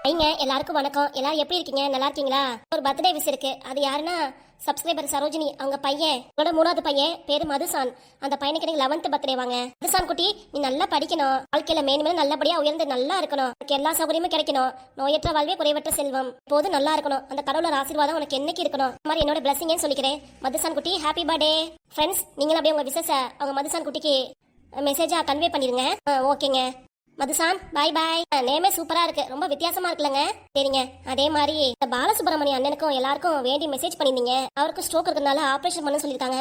ஐங்க எல்லாருக்கும் வணக்கம். எல்லாரும் எப்படி இருக்கீங்க? நல்லா இருக்கீங்களா? ஒரு பர்த்டே விஷ் இருக்கு. அது யாருன்னா சப்ஸ்கிரைபர் சரோஜினி அவங்க பையன், என்னோட 3வது பையன் பேரு மதுசான். அந்த பையனுக்கு எனக்கு 11th பர்த்டே வாங்க. மதுசான் குட்டி, நீ நல்லா படிக்கணும், வாழ்க்கையில மேன்மேலும் நல்லபடியா உயர்ந்து நல்லா இருக்கணும், உனக்கு எல்லா சௌகரியமும் கிடைக்கணும், நோயற்ற வாழ்வே குறைவற்ற செல்வம், போது நல்லா இருக்கணும், அந்த கடவுளோட ஆசீர்வாதம் உனக்கு என்னைக்கு இருக்கணும், இந்த மாதிரி என்னோட பிளஸிங்னு சொல்லிக்கிறேன். மதுசான் குட்டி ஹாப்பி பர்த்டே. ஃப்ரெண்ட்ஸ், நீங்களும் அப்படியே உங்க விசேஷ அவங்க மதுசான் குட்டிக்கு மெசேஜா கன்வே பண்ணிருங்க. ஓகேங்க மதுசான், பாய் பாய். நேமே சூப்பரா இருக்கு, ரொம்ப வித்தியாசமா இருக்குல்லங்க. சரிங்க, அதே மாதிரி பாலசுப்ரமணிய அண்ணனுக்கும் எல்லாருக்கும் வேண்டி மெசேஜ் பண்ணிருந்தீங்க. அவருக்கு ஸ்ட்ரோக் இருக்கிறதுனால ஆபரேஷன் பண்ண சொல்லியிருக்காங்க.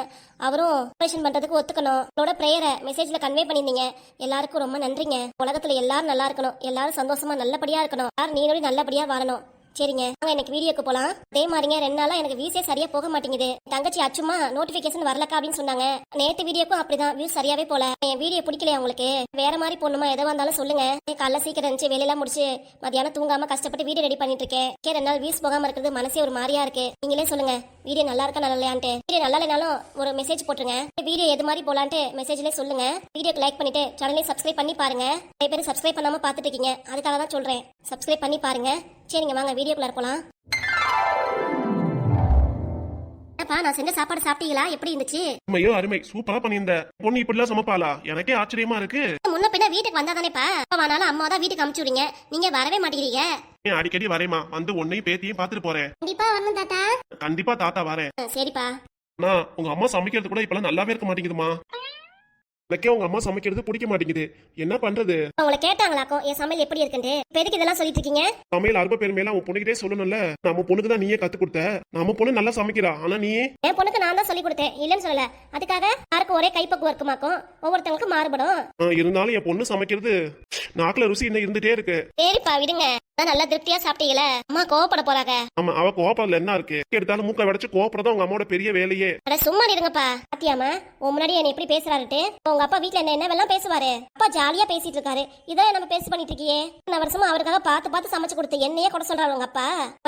அவரும் ஆபரேஷன் பண்றதுக்கு ஒத்துக்கணும். அவரோட பிரேயரை மெசேஜ்ல கன்வே பண்ணிருந்தீங்க. எல்லாருக்கும் ரொம்ப நன்றிங்க. உலகத்துல எல்லாரும் நல்லா இருக்கணும், எல்லாரும் சந்தோஷமா நல்லபடியா இருக்கணும், எல்லாரும் நீங்களும் நல்லபடியா வாழணும். சரிங்க, நாங்க எனக்கு வீடியோக்கு போலாம். அதே மாதிரிங்க 2 நாளா எனக்கு வியூஸே சரியா போக மாட்டேங்குது. தங்கச்சி அச்சுமா நோட்டிபிகேஷன் வரலக்கா அப்படின்னு சொன்னாங்க. நேத்து வீடியோக்கும் அப்படிதான், வியூஸ் சரியாவே போல. என் வீடியோ பிடிக்கலையா உங்களுக்கு? வேற மாதிரி போடணுமா? எதா வந்தாலும் சொல்லுங்க. காலைல சீக்கிரம் இருந்துச்சு, வேலையெல்லாம் முடிச்சு மத்தியானம் தூங்காம கஷ்டப்பட்டு வீடியோ ரெடி பண்ணிட்டு இருக்கேன். 2 நாள் வியூஸ் போகாம இருக்கிறது மனசே ஒரு மாதிரியா இருக்கு. நீங்களே சொல்லுங்க, வீடியோ நல்லா இருக்கா நல்லா இல்லையான்ட்டு. வீடியோ நல்லா இல்லைனாலும் ஒரு மெசேஜ் போட்டுருங்க. வீடியோ எது மாதிரி போலான்ட்டு மெசேஜ்ல சொல்லுங்க. வீடியோக்கு லைக் பண்ணிட்டு சேனலை சப்ஸ்கிரைப் பண்ணி பாருங்க. நிறைய பேர் சப்ஸ்கிரைப் பண்ணாம பாத்துட்டு இருக்கீங்க, அதுக்காக தான் சொல்றேன். சப்ஸ்கிரைப் பண்ணி பாருங்க. சரிங்க, வாங்க வீடியோக்குள்ள போலாம். நான் செஞ்ச சாப்பாடு சாப்பிட்டீங்களா? எப்படி இருந்துச்சு? அம்மையோ அருமை, சூப்பரா பண்ணியிருந்த. பொண்ணு இப்படிலாம் சமைப்பாளா? எனக்கே ஆச்சரியமா இருக்கு. முன்ன பின்ன வீட்டுக்கு வந்தாதானேப்பா, ஆனாலும் அம்மா தான் வீட்டுக்கு அமுச்சு விடுங்க, நீங்க வரவே மாட்டேங்கிறீங்க. அடிக்கடி வரேமா, வந்து உன்னையும் பேத்தியும் பாத்துட்டு போறேன். கண்டிப்பா வரணும் தாத்தா. கண்டிப்பா தாத்தா வரேன். சரிப்பா. நான் உங்க அம்மா சமைக்கிறது கூட இப்பெல்லாம் நல்லாவே இருக்க மாட்டேங்குதுமா. எனக்கே உங்க அம்மா சமைக்கிறது பிடிக்க மாட்டேங்குது, என்ன பண்றது? உங்களை கேட்டாங்களாக்கும் என் சமையல் எப்படி இருக்குன்னு. எதுக்கு இதெல்லாம் சொல்லிட்டு இருக்கீங்க? சமையல் அருமை பெருமையெல்லாம் உன் பொண்ணுகிட்டே சொல்லணும்ல. நம்ம பொண்ணுக்கு தான் நீயே கத்து கொடுத்த. நம்ம பொண்ணு நல்லா சமைக்கிறா, ஆனா நீ? என் பொண்ணுக்கு நான் தான் சொல்லி கொடுத்தேன், இல்லன்னு சொல்லல. அதுக்காக யாருக்கும் ஒரே கைப்பக்குவம் இருக்குமாக்கும், ஒவ்வொருத்தவங்களுக்கும் மாறுபடும். இருந்தாலும் என் பொண்ணு சமைக்கிறது நாக்குல ருசி இன்னும் இருந்துட்டே இருக்கு. சரிப்பா விடுங்க, நல்லா திருப்தியா சாப்பிட்டீங்களா? அம்மா கோவப்பட போறாங்க. ஆமா, அவ கோவப்படல, என்ன இருக்கு? எடுத்தாலும் மூக்க வடைச்சு கோவப்படுறதா உங்க அம்மாவோட பெரிய வேலையே. சும்மா இருங்கப்பா. பாத்தியாமா உன் முன்னாடி என்ன எப்படி பேசுறாருட்டு? உங்க அப்பா வீட்டுல என்ன வெல்லாம் பேசுவாரு. அப்பா ஜாலியா பேசிட்டு இருக்காரு, இதான் நம்ம பேசி பண்ணிட்டு இருக்கியே. இந்த வருஷமா அவருக்காக பார்த்து பார்த்து சமைச்சு கொடுத்து என்னையே கூட சொல்றாரு உங்க அப்பா.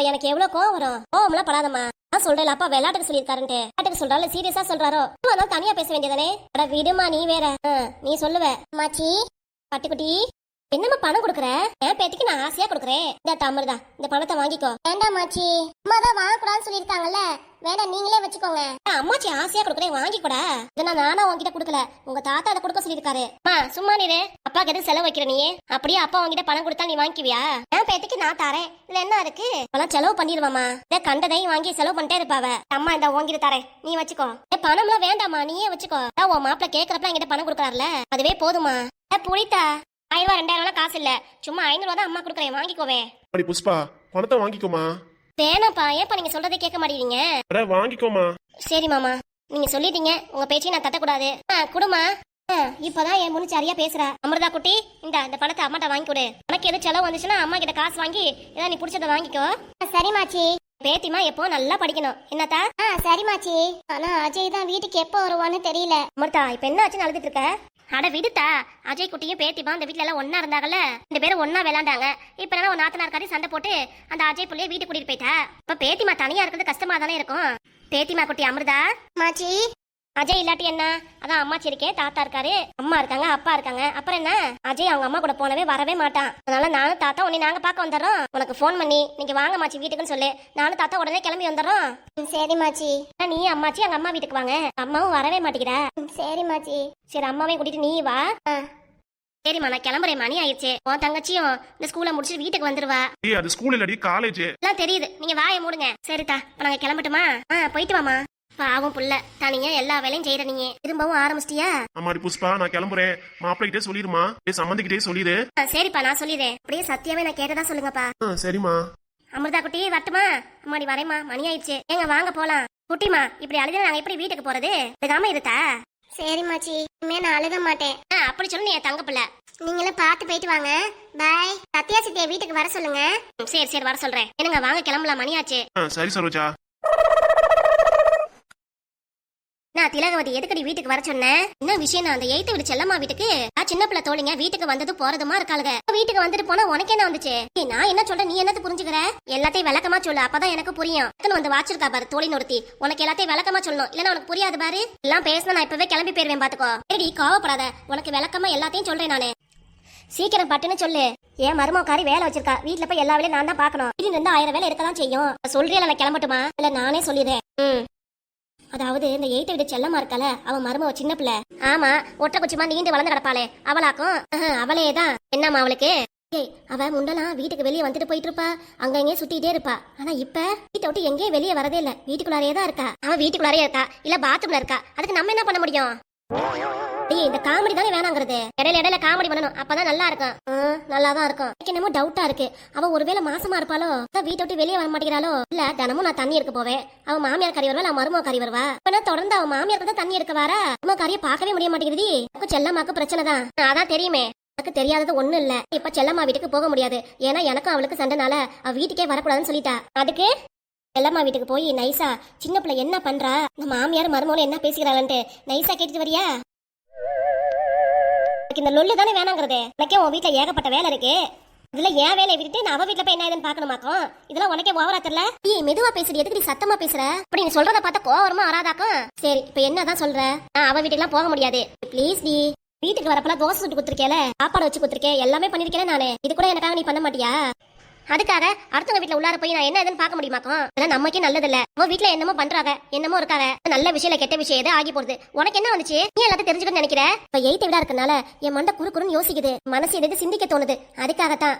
எனக்கு எவ்வளவு கோவம் வரும். கோவம்லாம் படாதம்மா. நான் சொல்றேன், அப்பா விளையாட்டுக்கு சொல்லியிருக்காருன்ட்டு. விளையாட்டுக்கு சொல்றாரு, சீரியஸா சொல்றாரோ? அதனால தனியா பேச வேண்டியதானே. அட விடுமா, நீ வேற. நீ சொல்லுவ மாச்சி. பட்டுக்குட்டி, என்னம்மா பணம் கொடுக்குற? என் பேத்திக்கு நான் ஆசையா கொடுக்குறேன். இந்த தமிழ்தா, இந்த பணத்தை வாங்கிக்கோ. வேண்டாம் மாச்சி, அம்மா தான் வாங்கக்கூடாதுன்னு சொல்லியிருக்காங்கல்ல, வேண்டாம் நீங்களே வச்சுக்கோங்க. அம்மாச்சி ஆசையா கொடுக்குறேன், வாங்கிக்கூடா. இதை நானா உங்ககிட்ட கொடுக்கல, உங்க தாத்தா அதை கொடுக்க சொல்லியிருக்காரு. சும்மா நீரு, அப்பாக்கு எதுவும் செலவு வைக்கிற நீ? அப்படியே அப்பா உங்ககிட்ட பணம் கொடுத்தா நீ வாங்கிக்குவியா? என் பேத்திக்கு நான் தரேன், இதுல என்ன இருக்கு? இப்பெல்லாம் செலவு பண்ணிடுவாமா. இதை கண்டதையும் வாங்கி செலவு பண்ணிட்டே இருப்பாவ. அம்மா இந்த உங்ககிட்ட தரேன், நீ வச்சுக்கோ. பணம்லாம் வேண்டாமா, நீயே வச்சுக்கோ. உன் மாப்பிள்ள கேட்கறப்ப என்கிட்ட பணம் கொடுக்குறாருல, அதுவே போதுமா. புரித்தா? 1000 2000 காசு இல்ல, சும்மா 500 தான் அம்மா கொடுக்குறேன், வாங்கிக்கோவே. அடி புஷ்பா, பணத்தை வாங்கிக்கோமா. வேணாப்பா, ஏப்பா நீங்க சொல்றதை கேட்க மாட்டீங்க? வாங்கிக்கோமா. சரி மாமா, நீங்க சொல்லிட்டீங்க, உங்க பேச்சையும் நான் தட்டக்கூடாது. குடுமா. இப்பதான் என் முன்னு சரியா பேசுற. அமிர்தா குட்டி, இந்த பணத்தை அம்மாட்ட வாங்கி கொடு. உனக்கு எது செலவு வந்துச்சுன்னா அம்மா கிட்ட காசு வாங்கி ஏதாவது நீ பிடிச்சத வாங்கிக்கோ. சரி மாச்சி. பேத்திமா எப்போ நல்லா படிக்கணும், என்னத்தா? சரி மாச்சி. ஆனா அஜய் தான் வீட்டுக்கு எப்போ வருவான்னு தெரியல. அமிர்தா, இப்ப என்ன ஆச்சுன்னு அழுதுட்டு இருக்க? அட விடுத்தா, அஜய் குட்டியும் பேத்திமா இந்த வீட்டுல எல்லாம் ஒன்னா இருந்தாங்கல்ல, 2 பேரும் ஒன்னா விளையாண்டாங்க. இப்ப என்ன ஒரு நாத்தனார்காரி சண்டை போட்டு அந்த அஜய் புள்ளைய வீட்டுக்கு கூட்டிட்டு போயிட்டா. இப்ப பேத்திமா தனியா இருக்கிறது கஷ்டமா தானே இருக்கும். பேத்திமா குட்டி அமிர்தா. மாச்சி, அஜய் இல்லாட்டி என்ன? அதான் அம்மாச்சி இருக்கே, தாத்தா இருக்காரு, அம்மா இருக்காங்க, அப்பா இருக்காங்க, அப்புறம் என்ன? அஜய் அவங்க அம்மா கூட போனவே வரவே மாட்டான். அதனால நானும் தாத்தா உன்னை நாங்க பார்க்க வந்துடுறோம். உனக்கு போன் பண்ணி நீங்க வாங்க மாச்சி வீட்டுக்குன்னு சொல்லு, நானும் தாத்தா உடனே கிளம்பி வந்துடுறோம். சரி மாச்சி. நீ அம்மாச்சி அங்க அம்மா வீட்டுக்கு வாங்க, அம்மாவும் வரவே மாட்டேங்கிறா. சரி மாச்சி. சரி, அம்மாவையும் கூட்டிட்டு நீ வா. சரிம்மா, நான் கிளம்புறேன், மணி ஆயிடுச்சு. உன் தங்கச்சியும் இந்த ஸ்கூல்ல முடிச்சுட்டு வீட்டுக்கு வந்துருவா. அது ஸ்கூல் இல்லடி, காலேஜ். எல்லாம் தெரியுது, நீங்க வாயை மூடுங்க. சரிதா, நாங்க கிளம்பட்டுமா? போயிட்டு வாமா. பாவம் புள்ள, தனியா எல்லா வேலையும் செய்யற நீங்க திரும்பவும் ஆரம்பிச்சிட்டியா? அம்மாடி புஷ்பா, நான் கிளம்புறேன். மாப்பிள்ளைகிட்டே சொல்லிடுமா, சம்பந்திக்கிட்டே சொல்லிடு. சரிப்பா, நான் சொல்லிடுறேன். அப்படியே சத்தியாவே நான் கேட்டதா சொல்லுங்கப்பா. சரிம்மா. அமிர்தா குட்டி வரட்டுமா? அம்மாடி வரேம்மா, மணி ஆயிடுச்சு. ஏங்க வாங்க போலாம். குட்டிமா, இப்படி அழுது நாங்க எப்படி வீட்டுக்கு போறது? அழுகாம இருத்தா? சரி மாச்சி, நான் அழுக மாட்டேன். அப்படி சொல்லு என் தங்க பிள்ளை. நீங்களும் பார்த்து போயிட்டு வாங்க. பாய். சத்யா சித்திய வீட்டுக்கு வர சொல்லுங்க. சரி சரி, வர சொல்றேன். என்னங்க வாங்க கிளம்பலாம், மணி ஆச்சு. சரி சரோஜா. நான் திலகவதி எதுக்கடி வீட்டுக்கு வர சொன்னேன்? என்ன விஷயம்? அந்த 8th வீடு செல்லம்மா வீட்டுக்கு சின்ன பிள்ளை தோழிங்க வீட்டுக்கு வந்தது போறதுமா இருக்காளுங்க. வீட்டுக்கு வந்துட்டு போனா உனக்கு என்ன வந்துச்சு? நான் என்ன சொல்றேன், நீ என்னது புரிஞ்சுக்கிற? எல்லாத்தையும் விளக்கமா சொல்லு, அப்பதான் எனக்கு புரியும். வந்து வாச்சிருக்கா பாரு தோழி நொருத்தி, உனக்கு எல்லாத்தையும் விளக்கமா சொல்லணும், இல்லன்னா உனக்கு புரியாது பாரு. எல்லாம் பேசினா நான் இப்பவே கிளம்பி போயிருவேன், பாத்துக்கோ. சரி கோவப்படாத, உனக்கு விளக்கமா எல்லாத்தையும் சொல்றேன் நானு. சீக்கிரம் பட்டுன்னு சொல்லு. என் மருமக்காரி வேலை வச்சிருக்கா, வீட்டுல போய் எல்லா வேலையும் நான் தான் பாக்கணும். திடீர்னு இருந்தா 1000 வேலை இருக்கதான் செய்யும். சொல்றியா நான் கிளம்பட்டுமா? இல்ல நானே சொல்லிடுறேன். அதாவது இந்த 8 வீடு செல்லமா இருக்கால, அவன் மருமவ சின்ன பிள்ளை. ஆமா, ஒற்றை குச்சிமா நீண்டு வளர்ந்து கிடப்பாளே அவளாக்கும். அவளேதான். என்னம்மா அவளுக்கு? ஏய், அவ முண்டெல்லாம் வீட்டுக்கு வெளியே வந்துட்டு போயிட்டு இருப்பா, அங்க எங்கேயும் சுத்திட்டே இருப்பா. ஆனா இப்ப வீட்டை விட்டு எங்கேயும் வெளியே வரதே இல்ல, வீட்டுக்குள்ளாரே தான் இருக்கா. அவன் வீட்டுக்குள்ளாரே இருக்கா இல்ல பாத்ரூம்ல இருக்கா, அதுக்கு நம்ம என்ன பண்ண முடியும்? ஏய், இந்த காமெடி தானே வேணாங்கிறது. இடையில காமெடி பண்ணணும், அப்பதான் நல்லா இருக்கும். நல்லாதான் இருக்கும். எனக்கு என்னமோ டவுட்டா இருக்கு, அவ ஒருவேளை மாசமா இருப்பாளோ, வீட்டை விட்டு வெளியே வர மாட்டேங்கிறாளோ, இல்ல தினமும் நான் தண்ணி எடுக்க போவேன், அவன் மாமியார் கறி வருவா, நான் மருமக கறி வருவா. இப்ப தொடர்ந்து அவன் மாமியார் தான் தண்ணி எடுக்க வர, மருமக கறியை பார்க்கவே முடிய மாட்டேங்குது. செல்லம்மாக்கு பிரச்சனை தான், அதான் தெரியுமே. எனக்கு தெரியாதது ஒண்ணும் இல்ல. இப்ப செல்லம்மா வீட்டுக்கு போக முடியாது, ஏன்னா எனக்கும் அவளுக்கு சண்டைனால அவ வீட்டுக்கே வரக்கூடாதுன்னு சொல்லிட்டா. அதுக்கு செல்லம்மா வீட்டுக்கு போய் நைசா சின்ன பிள்ளை என்ன பண்றா, நம்ம மாமியார் மருமகளும் என்ன பேசுகிறாள்ன்ட்டு நைசா கேட்டுட்டு வரியா? இந்த லொல்லு தானே வேணாங்கிறது. எனக்கே உன் வீட்டுல ஏகப்பட்ட வேலை இருக்கு, இதுல ஏன் வேலையை விட்டுட்டு நான் அவ வீட்டுல போய் என்ன ஏதுன்னு பாக்கணுமாக்கும். இதெல்லாம் உனக்கே ஓவரா தெரியல. நீ மெதுவா பேசுறது, எதுக்கு நீ சத்தமா பேசுற? அப்படி நீ சொல்றத பார்த்தா கோவரமா வராதாக்கும். சரி, இப்ப என்னதான் சொல்ற? நான் அவ வீட்டுக்கு எல்லாம் போக முடியாது. ப்ளீஸ் டி, வீட்டுக்கு வரப்பெல்லாம் தோசை சுட்டு குடுத்துருக்கேல, சாப்பாடு வச்சு குடுத்துருக்கேன், எல்லாமே பண்ணிருக்கேன் நானு. இது கூட எனக்காக நீ பண்ண மாட்டியா? அதுக்காக அடுத்தவங்க வீட்டுல உள்ளார போய் நான் என்ன எதுன்னு பார்க்க முடியுமாக்கும்? அதெல்லாம் நமக்கே நல்லது இல்ல. உன் வீட்டுல என்னமோ பண்றாங்க, என்னமோ இருக்காங்க, நல்ல விஷயம் கெட்ட விஷயம் எது ஆகி போகுது. உனக்கு என்ன வந்துச்சு? நீ எல்லாத்தையும் தெரிஞ்சுக்கணும்னு நினைக்கிற? இப்ப 8 வீடா இருக்கனால என் மண்டை குறுக்குறுன்னு யோசிக்குது, மனசு எது சிந்திக்க தோணுது. அதுக்காகத்தான்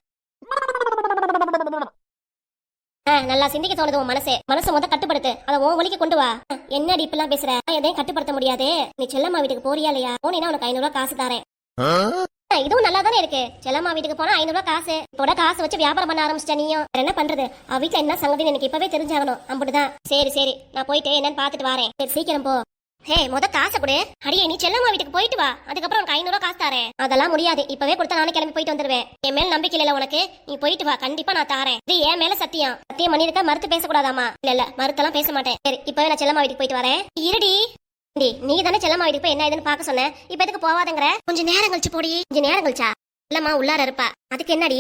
நல்லா சிந்திக்க தோணுது. உன் மனசை முத கட்டுப்படுத்து, அதை உன் வழிக்கு கொண்டு வா. என்னடி இப்பெல்லாம் பேசுற? எதையும் கட்டுப்படுத்த முடியாது. நீ செல்லம்மா வீட்டுக்கு போறியா இல்லையா? போனீங்கன்னா உனக்கு 500 ரூபாய் காசு தாரேன். இதுவும் நல்லா தானே இருக்கு. செல்லம்மா வீட்டுக்கு போனா 500 ரூபாய் காசு. இப்போட காசு வச்சு வியாபாரம் பண்ண ஆரம்பிச்சிட்ட நீயும். என்ன பண்றது? அவ வீட்டுல என்ன சங்கதின்னு எனக்கு இப்பவே தெரிஞ்சாகணும். அம்புட்டுதான். சரி, நான் போயிட்டு என்னன்னு பாத்துட்டு வரேன். சரி, சீக்கிரம் போ. ஹே, முத காசை கொடு. அடியே, நீ செல்லம்மா வீட்டுக்கு போயிட்டு வா, அதுக்கப்புறம் உனக்கு 500 ரூபாய் காசு தாரேன். அதெல்லாம் முடியாது, இப்பவே கொடுத்தா நானே கிளம்பி போயிட்டு வந்துருவேன். என் மேல நம்பிக்கை இல்ல உனக்கு? நீ போயிட்டு வா, கண்டிப்பா நான் தாரேன். இது என் மேல சத்தியம் பண்ணிருக்க, மறுத்து பேசக்கூடாதாமா? இல்ல மறுத்தெல்லாம் பேச மாட்டேன். சரி, இப்பவே நான் செல்லம்மா வீட்டுக்கு போயிட்டு வரேன். இருடி, நீ தானே செல்லம்மா வீட்டுக்கு போய் என்ன ஏதுன்னு பாக்க சொன்ன, இப்ப எதுக்கு போவாதங்கிற? கொஞ்சம் நேரம் கழிச்சு போடி. கொஞ்சம் நேரம் கழிச்சா? இல்லம்மா, உள்ளார இருப்பா. அதுக்கு என்னடி?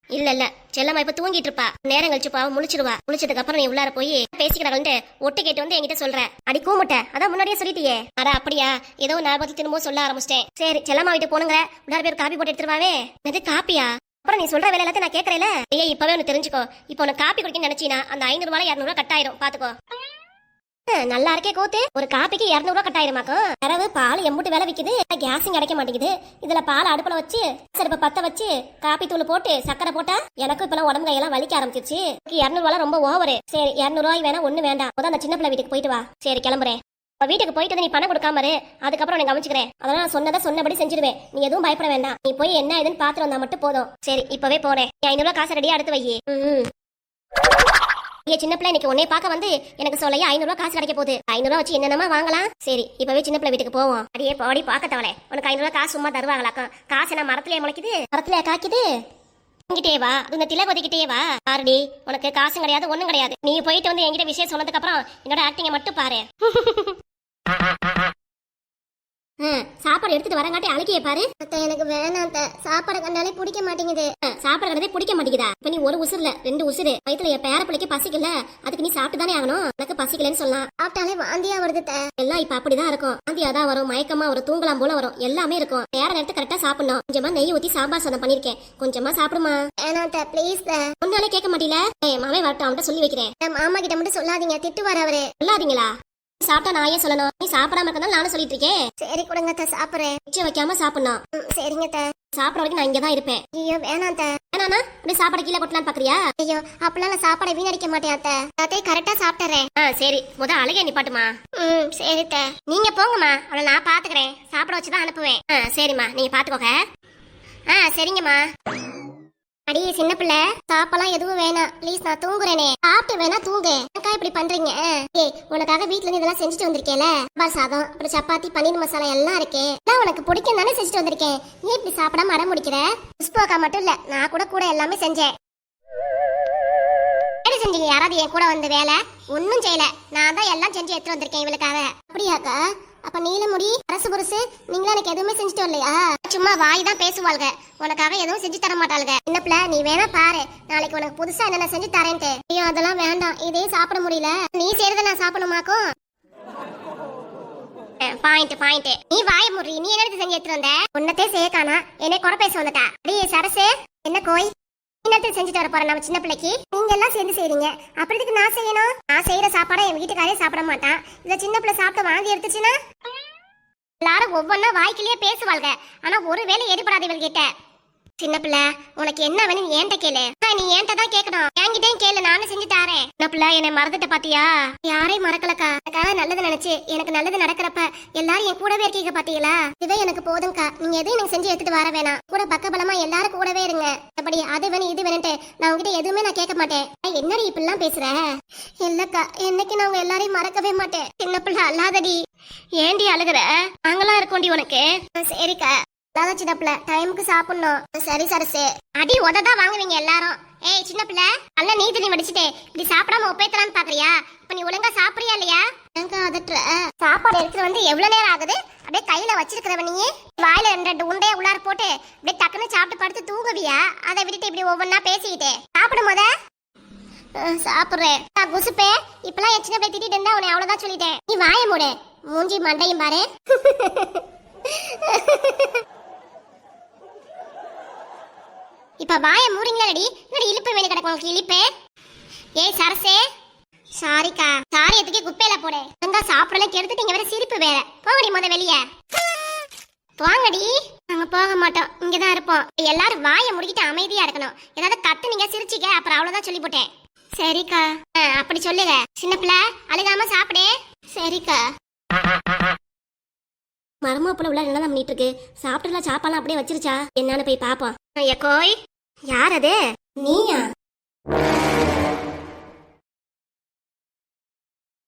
இல்ல செல்லம்மா இப்ப தூங்கிட்டு இருப்பா, நேரம் கழிச்சு பாவம் முழிச்சிருவா. முழிச்சதுக்கு அப்புறம் நீ உள்ளார போய் பேசிக்கிறாங்கன்ட்டு ஒட்டு கேட்டு வந்து என்கிட்ட சொல்ற. அடி கூமுட்ட, அதான் முன்னாடியே சொல்லிட்டியே. அட அப்படியா? ஏதோ ஞாபகத்தில் திரும்ப சொல்ல ஆரம்பிச்சிட்டேன். சரி, செல்லம்மா வீட்டு போனுங்க, உள்ளார பேர் காப்பி போட்டு எடுத்துருவாவே. அது காப்பியா? அப்புறம் நீ சொல்ற வேலை எல்லாத்தையும் நான் கேட்கறேல. ஐயா, இப்பவே ஒன்னு தெரிஞ்சுக்கோ, இப்போ உனக்கு காப்பி குடிக்கணும்னு நினைச்சீனா அந்த 500 ரூபாய் 200 ரூபாய் கட்டாயிரும், பாத்துக்கோ. நல்லா இருக்கே கூத்து. ஒரு காப்பிக்கு 200 ரூபாய் கட்டாயிருமாக்கும். பிறகு பால் எம்புட்டு வேலை விக்குது, கேஸும் கிடைக்க மாட்டேங்குது. இதுல பால் அடுப்புல வச்சு அடுப்ப பத்த வச்சு காப்பி தூள் போட்டு சக்கரை போட்டா எனக்கும் இப்பெல்லாம் உடம்பு கையெல்லாம் வலிக்க ஆரம்பிச்சிருச்சு. 200 ரூபாய் ரொம்ப ஓவரு. சரி, 200 ரூபாய் வேணா ஒண்ணு வேண்டாம், அந்த சின்ன பிள்ளை வீட்டுக்கு போயிட்டு வா. சரி, கிளம்புறேன். வீட்டுக்கு போயிட்டு நீ பணம் கொடுக்காம இரு, அதுக்கப்புறம் நீ கவனிச்சுக்கிறேன். அதெல்லாம் நான் சொன்னதை சொன்னபடி செஞ்சிருவேன், நீ எதுவும் பயப்பட வேண்டாம். நீ போய் என்ன ஏதுன்னு பாத்துட்டு வந்தா மட்டும் போதும். சரி, இப்பவே போறேன். 500 ரூபாய் காசு ரெடியா எடுத்து வை. சின்ன பிள்ளை இன்னைக்கு உன்னை பார்க்க வந்து எனக்கு சொல்லையா 500 ரூபாய் காசு கிடைக்க போகுது. 500 ரூபாய் வச்சு என்னென்னமா வாங்கலாம். சரி, இப்பவே சின்ன பிள்ளை வீட்டுக்கு போவோம். அடியே போடி, பார்க்க தவளை, உனக்கு 500 ரூபாய் காசு சும்மா தருவாங்களாக்கும். காசு என்ன மரத்திலேயே முளைக்குது, மரத்திலேயே காய்க்குது. இங்கிட்டே வா, இந்த திலகொதிக்கிட்டே வா. பாருடி, உனக்கு காசும் கிடையாது ஒண்ணும் கிடையாது. நீ போயிட்டு வந்து என்கிட்ட விஷயம் சொன்னதுக்கு அப்புறம் என்னோட ஆக்டிங்க மட்டும் பாரு. சாப்பாடு எடுத்துட்டு வரங்காட்டி அழுக்கிய பாரு. எனக்கு வேணாம், சாப்பாடு கண்டாலே பிடிக்க மாட்டேங்குது. சாப்பாடு கண்டதே பிடிக்க மாட்டேங்குதா? இப்ப நீ ஒரு உசுர்ல 2 உசுறு வயித்துல என் பேர பிள்ளைக்கு பசிக்கல, அதுக்கு நீ சாப்பிட்டு தானே ஆகணும். எனக்கு பசிக்கலன்னு சொல்லலாம், சாப்பிட்டாலே வாந்தியா வருது. எல்லாம் இப்ப அப்படிதான் இருக்கும். வாந்தியா தான் வரும், மயக்கமா வரும், தூங்கலாம் போல வரும், எல்லாமே இருக்கும். நேர நேரத்தை கரெக்டா சாப்பிடணும். கொஞ்சமா நெய் ஊத்தி சாம்பார் சாதம் பண்ணிருக்கேன், கொஞ்சமா சாப்பிடுமா. வேணாம் ப்ளீஸ். ஒன்னாலே கேட்க மாட்டீல? மாவே வரட்டும், அவன்கிட்ட சொல்லி வைக்கிறேன். மாமா கிட்ட மட்டும் சொல்லாதீங்க, திட்டு வர அவரு. சொல்லாதீங்களா? சாப்பிட்டா நான் ஏன் சொல்லணும்? நீ சாப்பிடாம இருக்கனால நானும் சொல்லிட்டு இருக்கேன். சரி கொடுங்க, சாப்பிடுறேன். மிச்சம் வைக்காம சாப்பிடணும். சரிங்க. சாப்பிட வரைக்கும் நான் இங்கதான் இருப்பேன். ஐயோ வேணாம். வேணானா இப்படி சாப்பாடு கீழே கொட்டலான்னு பாக்குறியா? ஐயோ, அப்பெல்லாம் நான் சாப்பாடை வீணடிக்க மாட்டேன். எல்லாத்தையும் கரெக்டா சாப்பிட்டுறேன். சரி, முத அழுகை நிப்பாட்டுமா. சரி நீங்க போங்கம்மா, அவளை நான் பாத்துக்கிறேன். சாப்பிட வச்சுதான் அனுப்புவேன். சரிம்மா, நீங்க பாத்துக்கோங்க. சரிங்கம்மா. அடி சின்ன பிள்ளை, சாப்பெல்லாம் எதுவும் வேணாம் ப்ளீஸ், நான் தூங்குறேனே. சாப்பிட்டு வேணா தூங்கு. எனக்கா இப்படி பண்றீங்க? ஏய், உனக்காக வீட்டுல இருந்து இதெல்லாம் செஞ்சுட்டு வந்திருக்கேல, சாம்பார் சாதம், அப்புறம் சப்பாத்தி, பன்னீர் மசாலா எல்லாம் இருக்கே. அதான் உனக்கு பிடிக்கும் தானே செஞ்சுட்டு வந்திருக்கேன். ஏன் இப்படி சாப்பிடாம அடம் முடிக்கிற? புஷ்பாக்கா மட்டும் இல்ல, நான் கூட எல்லாமே செஞ்சேன். என்ன செஞ்சீங்க? யாராவது என் கூட வந்த வேலை ஒன்னும் செய்யல, நான் தான் எல்லாம் செஞ்சு எடுத்து வந்திருக்கேன் இவளுக்காக. அப்படியாக்கா? அப்ப நீலமுடி, அரசு புருசு, நீங்களா எனக்கு எதுவுமே செஞ்சுட்டு வரலையா? சும்மா வாய் தான் பேசுவாளுங்க, உனக்காக எதுவும் செஞ்சு தர மாட்டாளுங்க. என்ன பிள்ளை, நீ வேணா பாரு, நாளைக்கு உனக்கு புதுசா என்னென்ன செஞ்சு தரேன்ட்டு. ஐயோ அதெல்லாம் வேண்டாம், இதே சாப்பிட முடியல. நீ செய்யறத நான் சாப்பிடணுமாக்கும். பாயிண்ட். நீ வாய முறி, நீ என்ன செஞ்சு எடுத்துட்டு வந்த? உன்னத்தே சேர்க்கானா என்னை குறை பேச வந்துட்டா. அடியே சரசு, என்ன கோய் இன்னத்துக்கு செஞ்சுட்டு வர போறேன் நம்ம சின்ன பிள்ளைக்கு. நீங்க எல்லாம் சேர்ந்து செய்றீங்க, அப்புறத்துக்கு நான் செய்யணும்? நான் செய்யற சாப்பாடை என் வீட்டுக்காரே சாப்பிட மாட்டான். இத சின்ன பிள்ளை சாப்பிட்டு வாந்தி எடுத்துச்சுன்னா எல்லாரும் ஒவ்வொன்னா வாய்க்கிலேயே பேசுவாள்க, ஆனா ஒரு வேலை எடுபடாது இவள்கிட்ட. சின்ன பிள்ளை உனக்கு என்ன வேணும் ஏன்ட்ட கேளு. நீ ஏன்ட்ட தான் கேட்கணும், என்கிட்டயும் கேளு, நானும் செஞ்சு தாரேன். சின்ன பிள்ளை என்னை மறந்துட்ட பாத்தியா? யாரையும் மறக்கலக்கா, எனக்காக நல்லது நினைச்சு எனக்கு நல்லது நடக்கிறப்ப எல்லாரும் என் கூடவே இருக்கீங்க பாத்தீங்களா? இதுவே எனக்கு போதும்க்கா. நீங்க எதையும் எனக்கு செஞ்சு எடுத்துட்டு வர வேணாம். கூட பக்கபலமா எல்லாரும் கூடவே இருங்க. அப்படி அது வேணும் இது வேணும்ட்டு நான் உங்ககிட்ட எதுவுமே நான் கேட்க மாட்டேன். என்னடி இப்படிலாம் பேசுற? இல்லக்கா, என்னைக்கு நான் உங்க எல்லாரையும் மறக்கவே மாட்டேன். சின்ன பிள்ளை அல்லாதடி. ஏண்டி அழுகுற? நாங்களாம் இருக்கோண்டி உனக்கு. சரிக்கா, அதான் சின்ன பிள்ளை டைமுக்கு சாப்பிடணும். சரி சரசு. அடி உததான் வாங்குவீங்க எல்லாரும். ஏய் சின்ன பிள்ளை, நல்லா நீ தண்ணி வடிச்சுட்டே இப்படி சாப்பிடாம ஒப்பேத்தலான்னு பாக்குறியா? இப்ப நீ ஒழுங்கா சாப்பிடுறியா இல்லையா? எங்க அதட்டுற? சாப்பாடு எடுத்துட்டு வந்து எவ்வளவு நேரம் ஆகுது? அப்படியே கையில வச்சிருக்கிறவ நீ வாயில ரெண்டு உண்டையை உள்ளார போட்டு அப்படியே டக்குன்னு சாப்பிட்டு படுத்து தூங்குவியா? அதை விட்டுட்டு இப்படி ஒவ்வொன்னா பேசிக்கிட்டே சாப்பிடும் போத சாப்பிடுறேன். குசுப்பே, இப்பெல்லாம் என் சின்ன பிள்ளை திட்டிட்டு இருந்தா உன்னை அவ்வளவுதான் சொல்லிட்டேன். நீ வாய மூடு, மூஞ்சி மண்டையும் பாரு. இப்ப வாய மூடுங்களடி. என்னடி இழுப்பு வேணும் கிடக்கும் உங்களுக்கு இழுப்பு? ஏய் சரசே. சாரிக்கா, சாரியத்துக்கு குப்பையில போடு. அங்க சாப்பிடலாம் கெடுத்துட்டு இங்க வேற சிரிப்பு வேற. போங்கடி முத வெளிய போங்கடி. நாங்க போக மாட்டோம், இங்கதான் இருப்போம். எல்லாரும் வாய முடிக்கிட்டு அமைதியா இருக்கணும். ஏதாவது கத்து நீங்க சிரிச்சிக்க, அப்புறம் அவ்வளவுதான் சொல்லி போட்டேன். சரிக்கா. அப்படி சொல்லுங்க சின்ன பிள்ளை, அழுகாம சாப்பிடு. சரிக்கா. மரமாப்புல உள்ள என்னதான் பண்ணிட்டு இருக்கு? சாப்பிட்டுலாம் சாப்பாலாம் அப்படியே வச்சிருச்சா என்னன்னு போய் பாப்போம். கோய், யார் அது? நீயா?